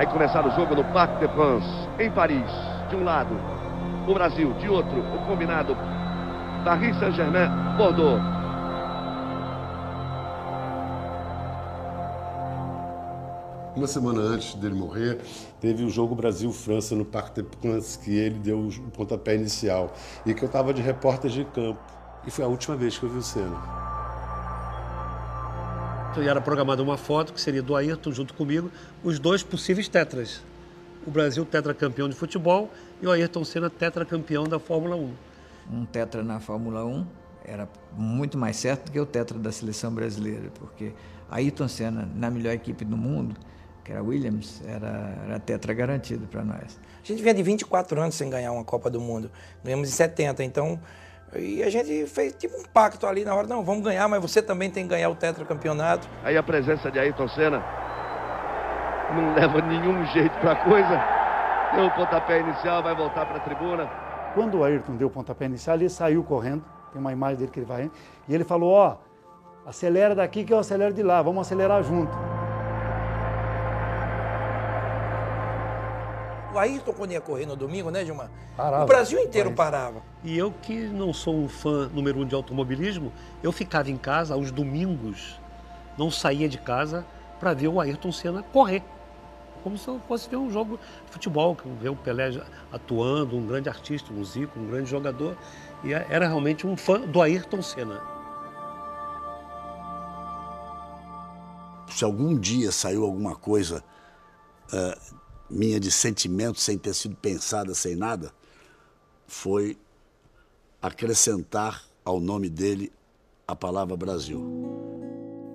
Vai começar o jogo no Parc des Princes, em Paris. De um lado, o Brasil. De outro, o combinado Paris Saint-Germain, Bordeaux. Uma semana antes dele morrer, teve o jogo Brasil-França no Parc des Princes, que ele deu o pontapé inicial, e que eu estava de repórter de campo. E foi a última vez que eu vi o Senna. E era programada uma foto, que seria do Ayrton junto comigo, os dois possíveis tetras. O Brasil tetracampeão de futebol e o Ayrton Senna tetracampeão da Fórmula 1. Um tetra na Fórmula 1 era muito mais certo do que o tetra da seleção brasileira, porque Ayrton Senna, na melhor equipe do mundo, que era a Williams, era tetra garantido para nós. A gente vinha de 24 anos sem ganhar uma Copa do Mundo. Ganhamos em 70, então... E a gente fez tipo um pacto ali na hora, não, vamos ganhar, mas você também tem que ganhar o tetracampeonato. Aí a presença de Ayrton Senna não leva nenhum jeito pra coisa. Deu o pontapé inicial, vai voltar para a tribuna. Quando o Ayrton deu o pontapé inicial, ele saiu correndo, tem uma imagem dele que ele vai indo, e ele falou, ó, acelera daqui que eu acelero de lá, vamos acelerar junto. O Ayrton, quando ia correr no domingo, né, Gilmar? Parava, o Brasil inteiro parava. E eu, que não sou um fã número 1 de automobilismo, eu ficava em casa aos domingos, não saía de casa para ver o Ayrton Senna correr. Como se eu fosse ver um jogo de futebol, ver o Pelé atuando, um grande artista, um Zico, um grande jogador. E era realmente um fã do Ayrton Senna. Se algum dia saiu alguma coisa minha de sentimento sem ter sido pensada, sem nada, foi acrescentar ao nome dele a palavra Brasil.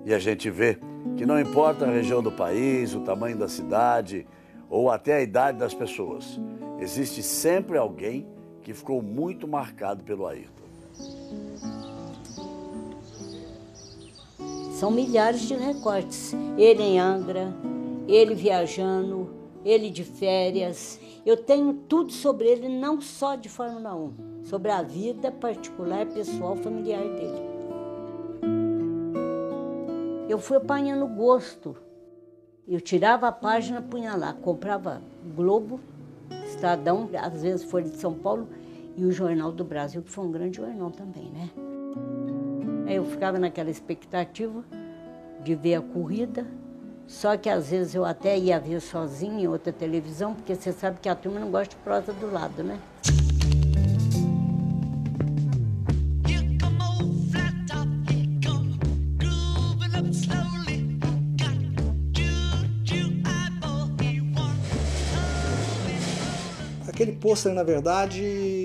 E a gente vê que não importa a região do país, o tamanho da cidade ou até a idade das pessoas, existe sempre alguém que ficou muito marcado pelo Ayrton. São milhares de recortes. Ele em Angra, ele viajando, ele de férias. Eu tenho tudo sobre ele, não só de Fórmula 1, sobre a vida particular, pessoal, familiar dele. Eu fui apanhando gosto. Eu tirava a página, punha lá, comprava Globo, Estadão, às vezes Folha de São Paulo, e o Jornal do Brasil, que foi um grande jornal também, né? Aí eu ficava naquela expectativa de ver a corrida, só que às vezes eu até ia ver sozinha em outra televisão, porque você sabe que a turma não gosta de prosa do lado, né? Aquele pôster, na verdade,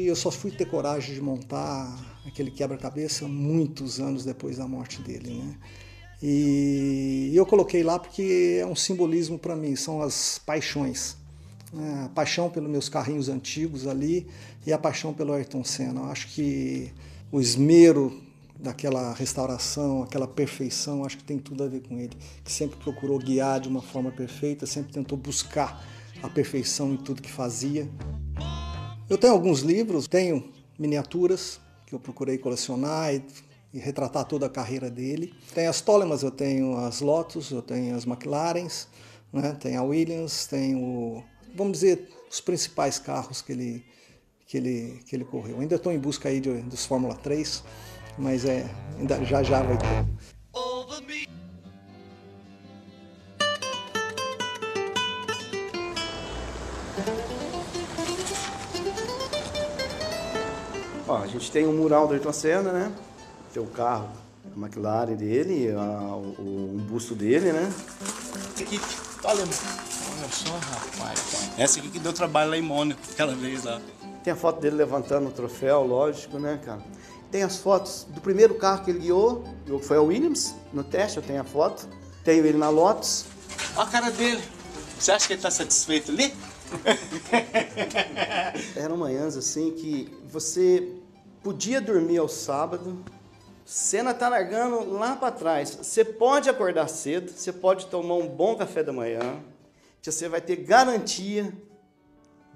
eu só fui ter coragem de montar aquele quebra-cabeça muitos anos depois da morte dele, né? E eu coloquei lá porque é um simbolismo para mim, são as paixões. A paixão pelos meus carrinhos antigos ali e a paixão pelo Ayrton Senna. Eu acho que o esmero daquela restauração, aquela perfeição, acho que tem tudo a ver com ele, que sempre procurou guiar de uma forma perfeita, sempre tentou buscar a perfeição em tudo que fazia. Eu tenho alguns livros, tenho miniaturas que eu procurei colecionar e retratar toda a carreira dele. Tem as Tolemas, eu tenho as Lotus, eu tenho as McLarens, né? Tem a Williams, tenho, vamos dizer, os principais carros que ele correu. Ainda estou em busca aí dos Fórmula 3, mas ainda já vai ter. Ó, a gente tem um mural do Ayrton Senna, né? Tem o carro, a McLaren dele, um busto dele, né? Aqui, olha só, rapaz. Essa aqui que deu trabalho lá em Mônaco, aquela vez lá. Tem a foto dele levantando o troféu, lógico, né, cara? Tem as fotos do primeiro carro que ele guiou, que foi a Williams, no teste, eu tenho a foto. Tenho ele na Lotus. Olha a cara dele. Você acha que ele tá satisfeito ali? Eram manhãs assim que você podia dormir ao sábado, Senna tá largando lá para trás. Você pode acordar cedo, você pode tomar um bom café da manhã, que você vai ter garantia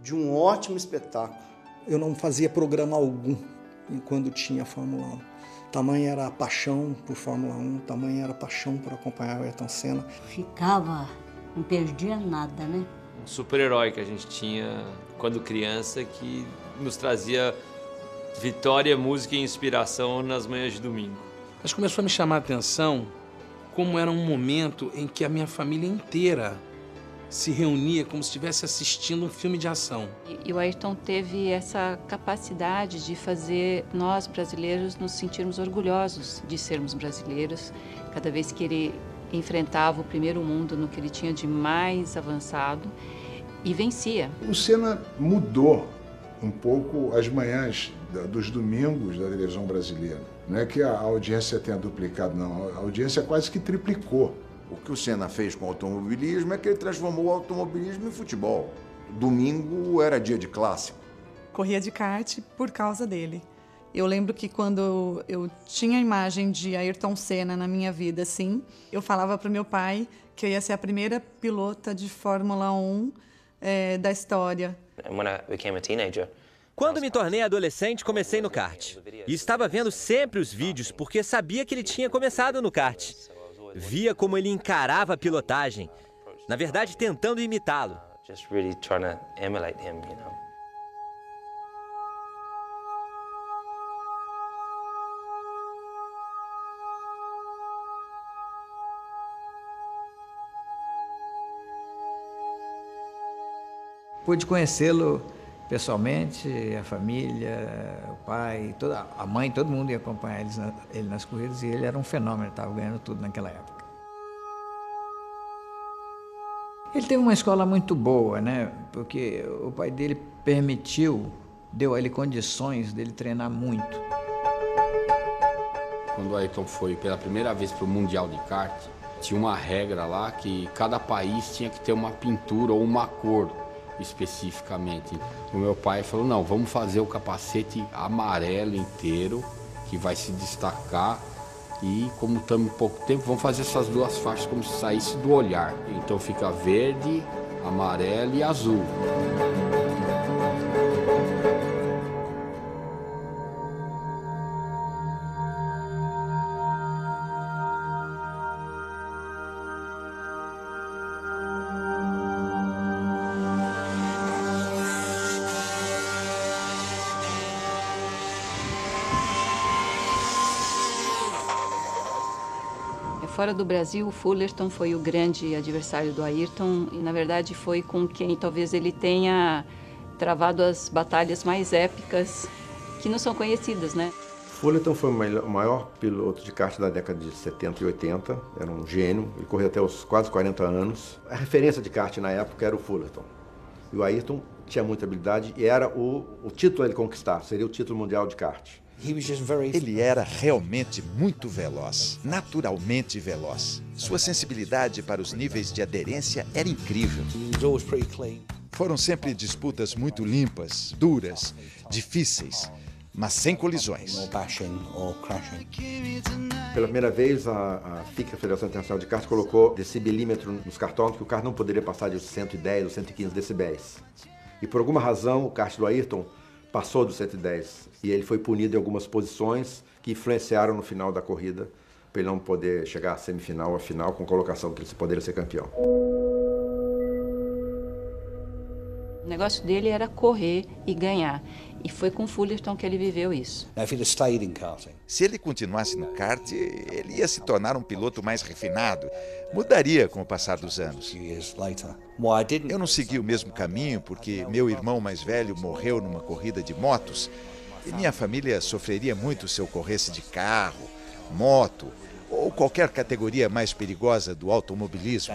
de um ótimo espetáculo. Eu não fazia programa algum quando tinha Fórmula 1. Tamanha era a paixão por Fórmula 1, tamanha era a paixão por acompanhar o Ayrton Senna. Ficava, não perdia nada, né? super-herói que a gente tinha quando criança, que nos trazia vitória, música e inspiração nas manhãs de domingo. Mas começou a me chamar a atenção como era um momento em que a minha família inteira se reunia como se estivesse assistindo um filme de ação. E o Ayrton teve essa capacidade de fazer nós, brasileiros, nos sentirmos orgulhosos de sermos brasileiros. Cada vez que ele enfrentava o primeiro mundo no que ele tinha de mais avançado e vencia. O Senna mudou um pouco as manhãs dos domingos da televisão brasileira. Não é que a audiência tenha duplicado, não. A audiência quase que triplicou. O que o Senna fez com o automobilismo é que ele transformou o automobilismo em futebol. Domingo era dia de clássico. Corria de kart por causa dele. Eu lembro que quando eu tinha a imagem de Ayrton Senna na minha vida, assim, eu falava para o meu pai que eu ia ser a primeira pilota de Fórmula 1 da história. Quando me tornei adolescente, comecei no kart. E estava vendo sempre os vídeos, porque sabia que ele tinha começado no kart. Via como ele encarava a pilotagem. Na verdade, tentando imitá-lo. Pude conhecê-lo pessoalmente, a família, o pai, a mãe, todo mundo ia acompanhar ele nas corridas e ele era um fenômeno, estava ganhando tudo naquela época. Ele teve uma escola muito boa, né? Porque o pai dele deu a ele condições dele treinar muito. Quando o Ayrton foi pela primeira vez para o Mundial de Kart, tinha uma regra lá que cada país tinha que ter uma pintura ou uma cor especificamente. O meu pai falou, não, vamos fazer o capacete amarelo inteiro, que vai se destacar, e como estamos em pouco tempo, vamos fazer essas duas faixas como se saísse do olhar. Então fica verde, amarelo e azul. Fora do Brasil, o Fullerton foi o grande adversário do Ayrton e, na verdade, foi com quem talvez ele tenha travado as batalhas mais épicas que não são conhecidas, né? Fullerton foi o maior piloto de kart da década de 70 e 80, era um gênio, ele correu até os quase 40 anos. A referência de kart na época era o Fullerton. E o Ayrton tinha muita habilidade e era o título a ele conquistar, seria o título mundial de kart. Ele era realmente muito veloz, naturalmente veloz. Sua sensibilidade para os níveis de aderência era incrível. Foram sempre disputas muito limpas, duras, difíceis, mas sem colisões. Pela primeira vez, a FIC, a Federação Internacional de Kart, colocou decibelímetro nos cartões que o kart não poderia passar de 110 ou 115 decibéis. E por alguma razão, o kart do Ayrton passou dos 110 e ele foi punido em algumas posições que influenciaram no final da corrida para ele não poder chegar à semifinal, à final, com colocação que ele poderia ser campeão. O negócio dele era correr e ganhar. E foi com o Fullerton que ele viveu isso. Se ele continuasse no kart, ele ia se tornar um piloto mais refinado. Mudaria com o passar dos anos. Eu não segui o mesmo caminho porque meu irmão mais velho morreu numa corrida de motos e minha família sofreria muito se eu corresse de carro, moto ou qualquer categoria mais perigosa do automobilismo.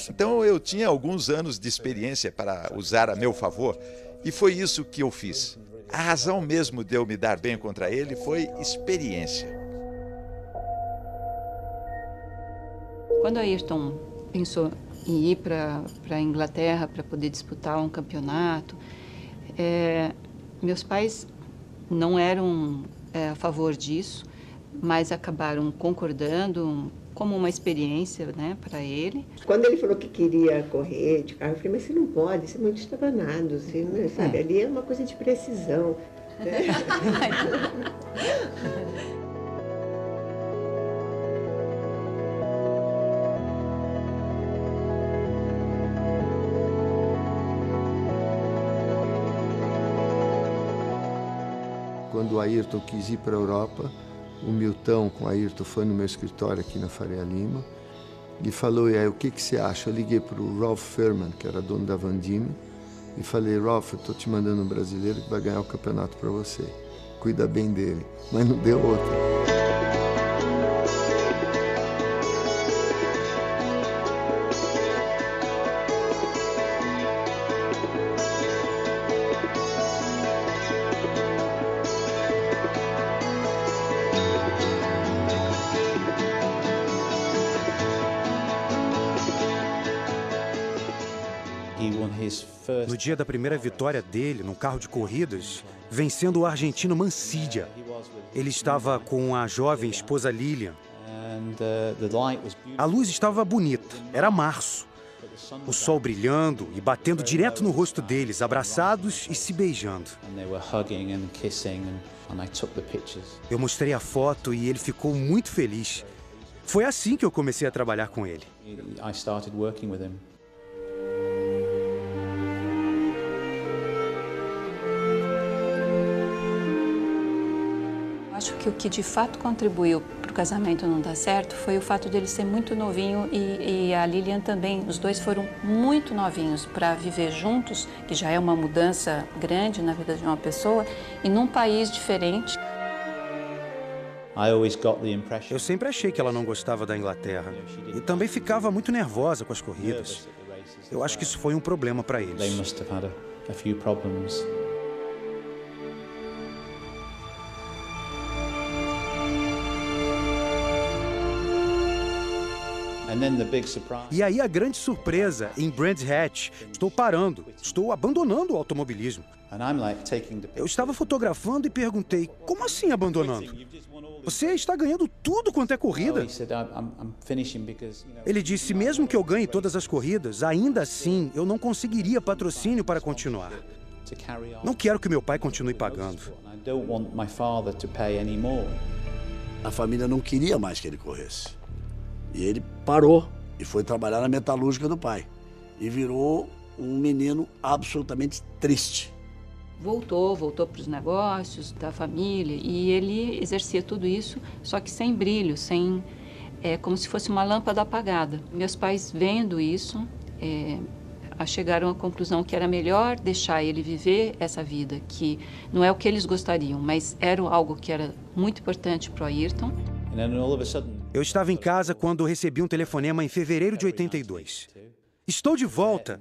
Então eu tinha alguns anos de experiência para usar a meu favor e foi isso que eu fiz. A razão mesmo de eu me dar bem contra ele foi experiência. Quando Ayrton pensou em ir para a Inglaterra para poder disputar um campeonato, meus pais não eram a favor disso, mas acabaram concordando como uma experiência, né, para ele. Quando ele falou que queria correr de carro, eu falei, mas você não pode, você é muito estabanado, você não sabe, ali é uma coisa de precisão. Né? Quando o Ayrton quis ir para a Europa, o Milton com o Ayrton foi no meu escritório aqui na Faria Lima e falou, e aí, o que você acha? Eu liguei para o Ralph Furman, que era dono da Vandini, e falei, Ralph, eu estou te mandando um brasileiro que vai ganhar o campeonato para você. Cuida bem dele. Mas não deu outra. No dia da primeira vitória dele, num carro de corridas, vencendo o argentino Mancilla. Ele estava com a jovem esposa Lilian. A luz estava bonita, era março. O sol brilhando e batendo direto no rosto deles, abraçados e se beijando. Eu mostrei a foto e ele ficou muito feliz. Foi assim que eu comecei a trabalhar com ele. Acho que o que de fato contribuiu para o casamento não dar certo foi o fato dele ser muito novinho e a Lilian também. Os dois foram muito novinhos para viver juntos, que já é uma mudança grande na vida de uma pessoa, e num país diferente. Eu sempre achei que ela não gostava da Inglaterra e também ficava muito nervosa com as corridas. Eu acho que isso foi um problema para eles. E aí a grande surpresa em Brands Hatch. Estou parando, estou abandonando o automobilismo. Eu estava fotografando e perguntei, como assim abandonando? Você está ganhando tudo quanto é corrida. Ele disse, mesmo que eu ganhe todas as corridas, ainda assim eu não conseguiria patrocínio para continuar. Não quero que meu pai continue pagando. A família não queria mais que ele corresse. E ele parou e foi trabalhar na metalúrgica do pai. E virou um menino absolutamente triste. Voltou para os negócios da família e ele exercia tudo isso, só que sem brilho, como se fosse uma lâmpada apagada. Meus pais, vendo isso, chegaram à conclusão que era melhor deixar ele viver essa vida, que não é o que eles gostariam, mas era algo que era muito importante para o Ayrton. Eu estava em casa quando recebi um telefonema em fevereiro de 82. Estou de volta.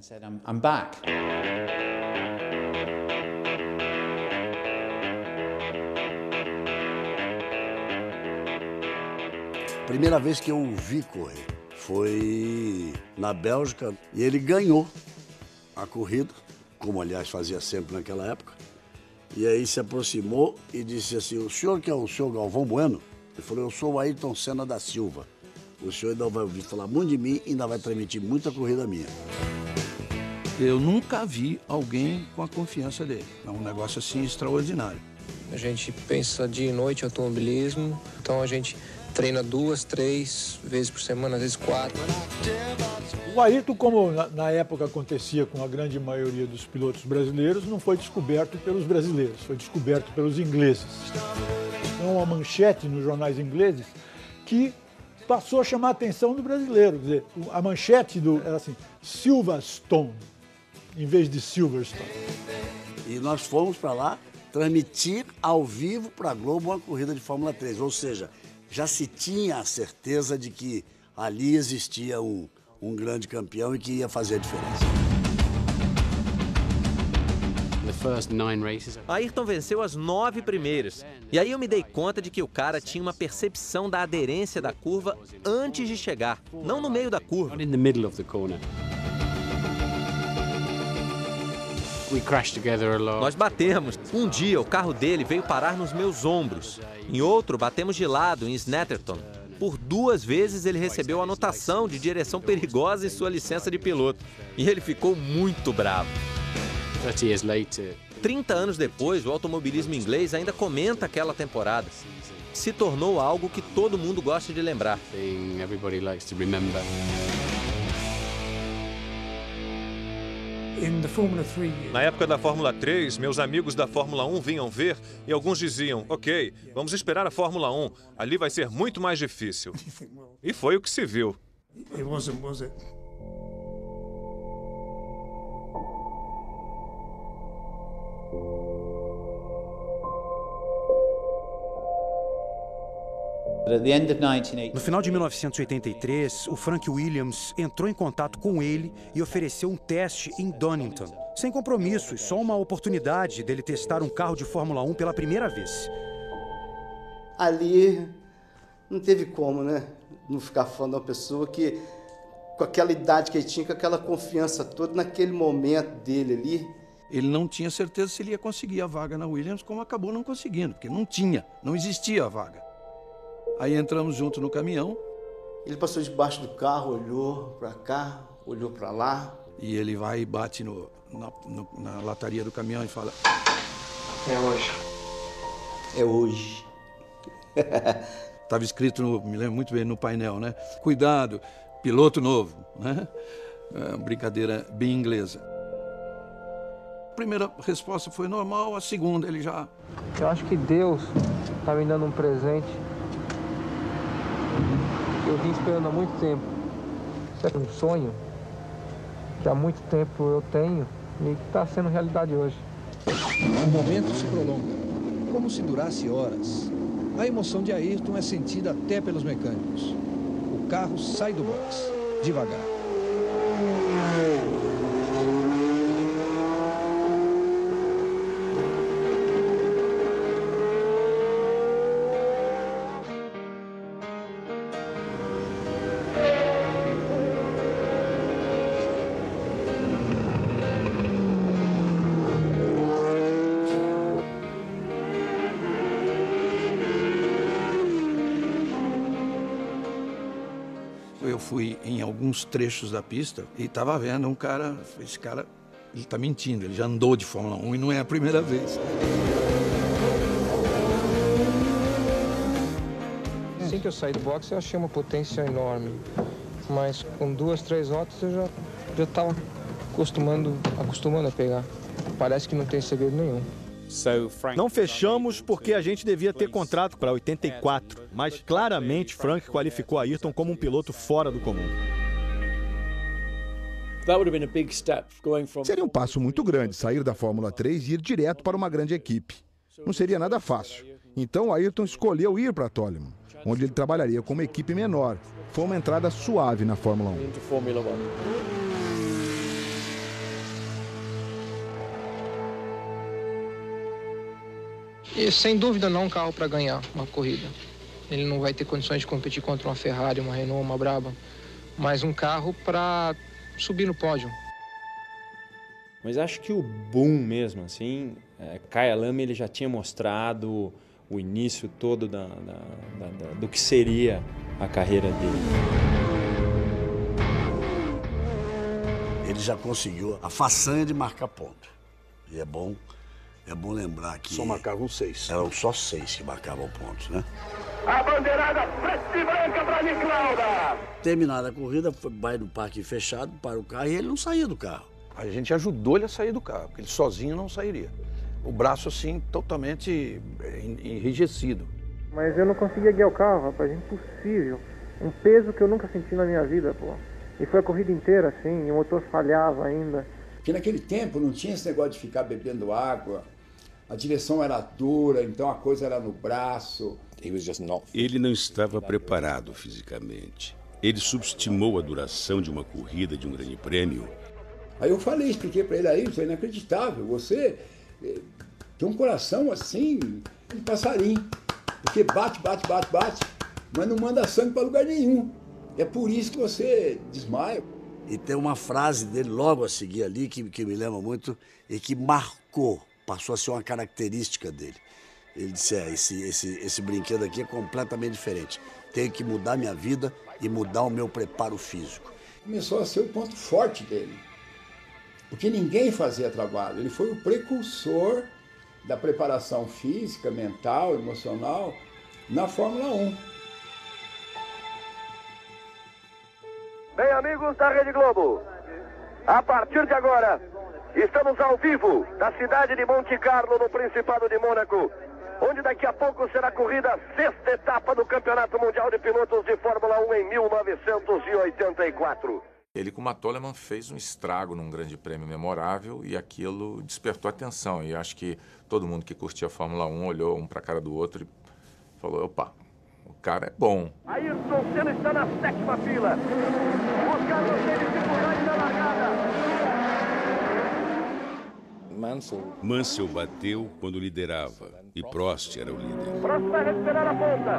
Primeira vez que eu o vi correr foi na Bélgica e ele ganhou a corrida, como aliás fazia sempre naquela época. E aí se aproximou e disse assim, o senhor que é o senhor Galvão Bueno? Ele falou, eu sou o Ayrton Senna da Silva. O senhor ainda vai ouvir falar muito de mim e ainda vai transmitir muita corrida minha. Eu nunca vi alguém com a confiança dele. É um negócio assim extraordinário. A gente pensa dia e noite em automobilismo, então a gente treina 2, 3 vezes por semana, às vezes 4. O Ayrton, como na época acontecia com a grande maioria dos pilotos brasileiros, não foi descoberto pelos brasileiros, foi descoberto pelos ingleses. Então, uma manchete nos jornais ingleses que passou a chamar a atenção do brasileiro. Quer dizer, a manchete era assim, Silverstone, em vez de Silverstone. E nós fomos para lá transmitir ao vivo para a Globo uma corrida de Fórmula 3. Ou seja, já se tinha a certeza de que ali existia um grande campeão e que ia fazer a diferença. Ayrton venceu as 9 primeiras. E aí eu me dei conta de que o cara tinha uma percepção da aderência da curva antes de chegar, não no meio da curva. Nós batemos. Um dia o carro dele veio parar nos meus ombros. Em outro, batemos de lado em Snetterton. Por 2 vezes ele recebeu anotação de direção perigosa em sua licença de piloto. E ele ficou muito bravo. 30 anos depois, o automobilismo inglês ainda comenta aquela temporada. Se tornou algo que todo mundo gosta de lembrar. Na época da Fórmula 3, meus amigos da Fórmula 1 vinham ver e alguns diziam, ok, vamos esperar a Fórmula 1, ali vai ser muito mais difícil. E foi o que se viu. No final de 1983, o Frank Williams entrou em contato com ele e ofereceu um teste em Donington. Sem compromissos, só uma oportunidade dele testar um carro de Fórmula 1 pela primeira vez. Ali não teve como, né? Não ficar fã de uma pessoa que, com aquela idade que ele tinha, com aquela confiança toda, naquele momento dele ali. Ele não tinha certeza se ele ia conseguir a vaga na Williams, como acabou não conseguindo, porque não existia a vaga. Aí entramos junto no caminhão. Ele passou debaixo do carro, olhou para cá, olhou para lá. E ele vai e bate na lataria do caminhão e fala: é hoje. É hoje. Estava escrito, me lembro muito bem, no painel, né? Cuidado, piloto novo, né? Brincadeira bem inglesa. A primeira resposta foi normal, a segunda ele já... Eu acho que Deus está me dando um presente. Eu vim esperando há muito tempo. Isso é um sonho que há muito tempo eu tenho e que está sendo realidade hoje. O momento se prolonga, como se durasse horas. A emoção de Ayrton é sentida até pelos mecânicos. O carro sai do box, devagar. Eu fui em alguns trechos da pista e estava vendo um cara, esse cara, ele está mentindo, ele já andou de Fórmula 1 e não é a primeira vez. Assim que eu saí do boxe, eu achei uma potência enorme, mas com 2, 3 voltas eu já estava acostumando a pegar. Parece que não tem segredo nenhum. Não fechamos porque a gente devia ter contrato para 84, mas claramente Frank qualificou Ayrton como um piloto fora do comum. Seria um passo muito grande sair da Fórmula 3 e ir direto para uma grande equipe. Não seria nada fácil. Então Ayrton escolheu ir para Toleman, onde ele trabalharia com uma equipe menor. Foi uma entrada suave na Fórmula 1. E sem dúvida não é um carro para ganhar uma corrida. Ele não vai ter condições de competir contra uma Ferrari, uma Renault, uma Brabham, mas um carro para subir no pódio. Mas acho que o boom mesmo, assim, Kaya Lame ele já tinha mostrado o início todo do que seria a carreira dele. Ele já conseguiu a façanha de marcar ponto. E é bom lembrar que... Só marcavam 6. Eram só 6 que marcavam pontos, né? A bandeirada preta e branca para Niclauda. Terminada a corrida, vai no parque fechado, para o carro e ele não saía do carro. A gente ajudou ele a sair do carro, porque ele sozinho não sairia. O braço, assim, totalmente enrijecido. Mas eu não conseguia guiar o carro, rapaz, impossível. Um peso que eu nunca senti na minha vida, pô. E foi a corrida inteira, assim, e o motor falhava ainda. Porque naquele tempo não tinha esse negócio de ficar bebendo água. A direção era dura, então a coisa era no braço. Ele não estava preparado fisicamente. Ele subestimou a duração de uma corrida de um grande prêmio. Aí eu expliquei para ele, isso é inacreditável. Você tem um coração assim, de passarinho. Porque bate, mas não manda sangue para lugar nenhum. É por isso que você desmaia. E tem uma frase dele logo a seguir ali que me lembra muito e que marcou, passou a ser uma característica dele. Ele disse, esse brinquedo aqui é completamente diferente. Tenho que mudar minha vida e mudar o meu preparo físico. Começou a ser o ponto forte dele. Porque ninguém fazia trabalho. Ele foi o precursor da preparação física, mental, emocional na Fórmula 1. Bem, amigos da Rede Globo, a partir de agora, Estamos ao vivo da cidade de Monte Carlo, no Principado de Mônaco, onde daqui a pouco será corrida a 6ª etapa do Campeonato Mundial de Pilotos de Fórmula 1 em 1984. Ele, com uma Toleman, fez um estrago num grande prêmio memorável e aquilo despertou atenção. E acho que todo mundo que curtia a Fórmula 1 olhou um para a cara do outro e falou, opa, o cara é bom. Ayrton Senna está na 7ª fila. O Carlos tem dificuldade na largada. Mansell bateu quando liderava e Prost era o líder. Prost vai recuperar a ponta.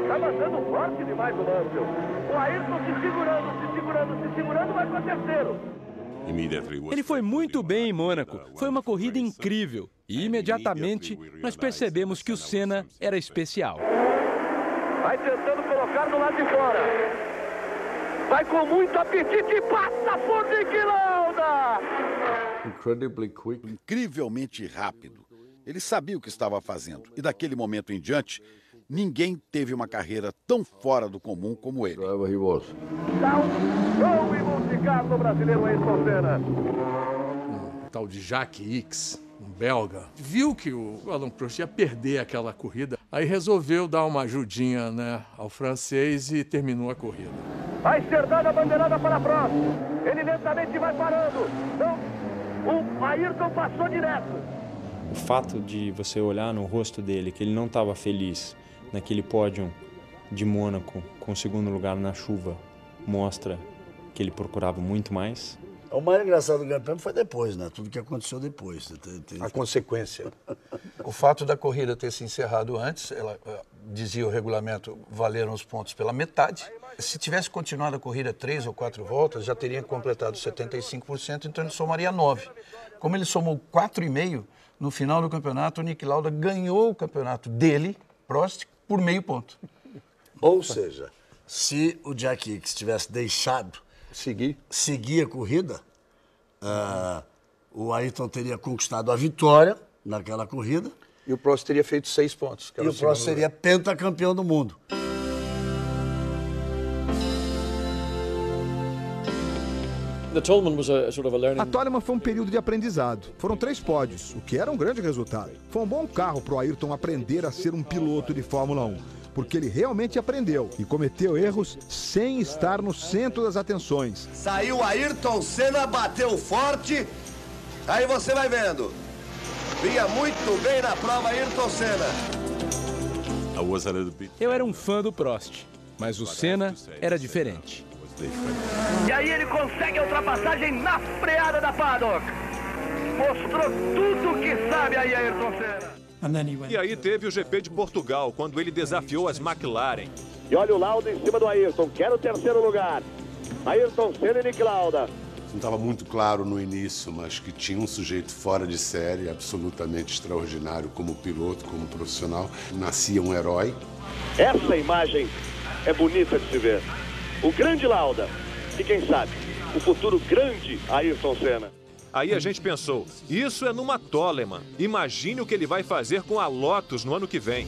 Está mandando forte demais o Mansell. O Ayrton se segurando, vai para terceiro. Ele foi muito bem em Mônaco. Foi uma corrida incrível. E imediatamente nós percebemos que o Senna era especial. Vai tentando colocar do lado de fora. Vai com muito apetite e passa por Niki Lauda. Incrivelmente rápido. Ele sabia o que estava fazendo. E daquele momento em diante, ninguém teve uma carreira tão fora do comum como ele. Dá um show em Monte Carlo brasileiro Ayrton Senna. Um tal de Jacques X, um belga, viu que o Alain Prost ia perder aquela corrida. Aí resolveu dar uma ajudinha, né, ao francês e terminou a corrida. Vai ser dada a bandeirada para Prost. Ele lentamente vai parando. Não, o Ayrton passou direto. O fato de você olhar no rosto dele que ele não estava feliz naquele pódio de Mônaco com o 2º lugar na chuva mostra que ele procurava muito mais. O mais engraçado do Grande Prêmio foi depois, né? Tudo que aconteceu depois. A consequência. O fato da corrida ter se encerrado antes, ela dizia o regulamento, valeram os pontos pela metade. Se tivesse continuado a corrida 3 ou 4 voltas, já teria completado 75%, então ele somaria 9. Como ele somou 4,5, no final do campeonato, o Niki Lauda ganhou o campeonato dele, Prost, por meio ponto. Ou seja, se o Jack Hicks tivesse deixado seguir a corrida, o Ayrton teria conquistado a vitória naquela corrida. E o Prost teria feito 6 pontos. E o Prost seria pentacampeão do mundo. A Toleman foi um período de aprendizado. Foram 3 pódios, o que era um grande resultado. Foi um bom carro para o Ayrton aprender a ser um piloto de Fórmula 1, porque ele realmente aprendeu e cometeu erros sem estar no centro das atenções. Saiu Ayrton Senna, bateu forte, aí você vai vendo. Vinha muito bem na prova Ayrton Senna. Eu era um fã do Prost, mas o Senna era diferente. E aí ele consegue a ultrapassagem na freada da paddock. Mostrou tudo que sabe aí Ayrton Senna. E aí teve o GP de Portugal, quando ele desafiou as McLaren. E olha o Lauda em cima do Ayrton, quer o 3º lugar. Ayrton Senna e Niki Lauda. Não estava muito claro no início, mas que tinha um sujeito fora de série, absolutamente extraordinário como piloto, como profissional. Nascia um herói. Essa imagem é bonita de se ver. O grande Lauda e, quem sabe, o futuro grande Ayrton Senna. Aí a gente pensou, isso é numa Toleman. Imagine o que ele vai fazer com a Lotus no ano que vem.